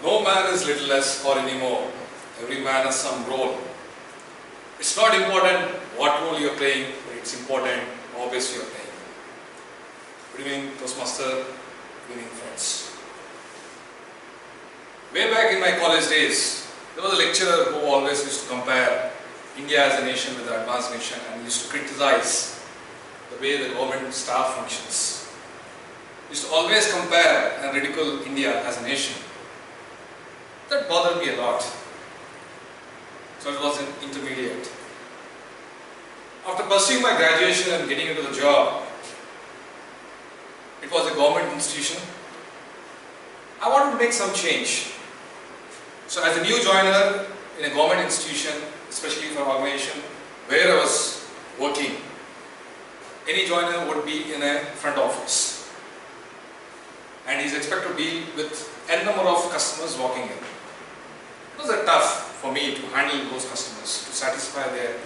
No man is littlest or anymore. Every man has some role. It's not important what role you're playing, but it's important how best you're playing. Good evening, Toastmaster. Good evening, friends. Way back in my college days, there was a lecturer who always used to compare India as a nation with an advanced nation and used to criticize the way the government staff functions. Used to always compare and ridicule India as a nation. That bothered me a lot. So it was an intermediate. After pursuing my graduation and getting into the job, it was a government institution. I wanted to make some change. So as a new joiner in a government institution, especially for an organization where I was working, any joiner would be in a front office. And he's expected to deal with n number of customers walking in. It was tough for me to handle those customers, to satisfy their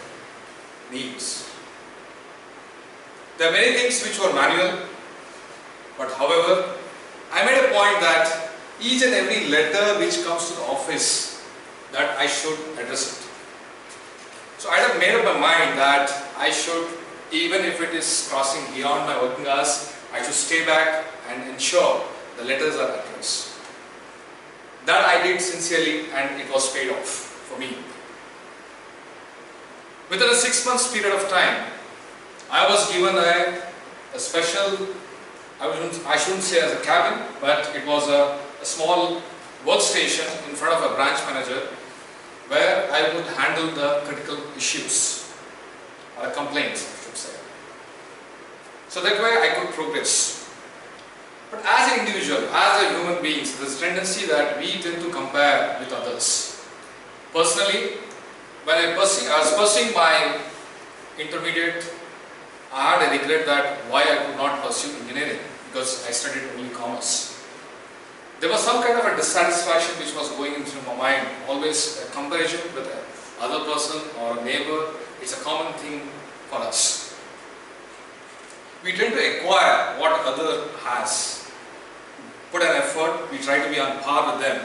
needs. There are many things which were manual, but however, I made a point that each and every letter which comes to the office, that I should address it. So I had made up my mind that I should, even if it is crossing beyond my working hours, I should stay back and ensure the letters are addressed. That I did sincerely and it was paid off for me. Within a 6 months period of time, I was given a special, I shouldn't say as a cabin, but it was a small workstation in front of a branch manager where I would handle the critical issues or complaints, I should say. So that way I could progress. But as an individual, as a human being, there is a tendency that we tend to compare with others. Personally, when I was pursuing my intermediate, I had a regret that why I could not pursue engineering, because I studied only commerce. There was some kind of a dissatisfaction which was going into my mind, always a comparison with another person or a neighbor. It's a common thing for us. We tend to acquire what other has. Put an effort, we try to be on par with them.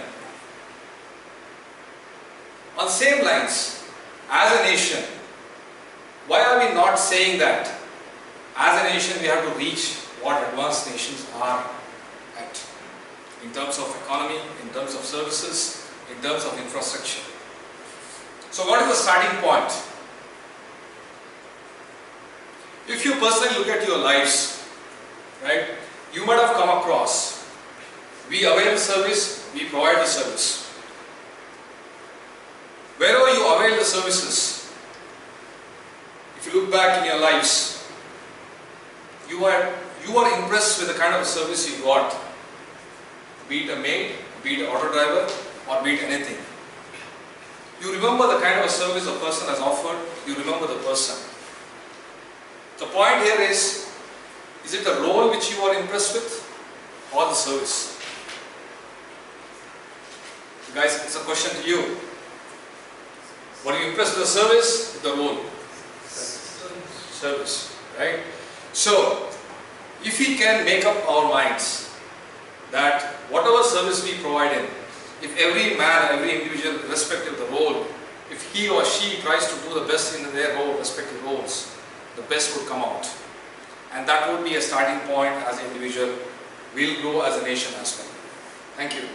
On the same lines, as a nation, why are we not saying that as a nation we have to reach what advanced nations are at, in terms of economy, in terms of services, in terms of infrastructure? So what is the starting point? If you personally look at your lives, right, you might have come across, we avail the service, we provide the service. Wherever you avail the services, if you look back in your lives, you are impressed with the kind of service you got, be it a maid, be it an auto driver, or be it anything. You remember the kind of a service a person has offered, you remember the person. The point here is it the role which you are impressed with or the service? Guys, it's a question to you. Were you impressed with the service, with the role? Service, right? So, if we can make up our minds that whatever service we provide in, if every man, every individual, irrespective of the role, if he or she tries to do the best in their role, respective roles, the best would come out. And that would be a starting point as an individual. We'll grow as a nation as well. Thank you.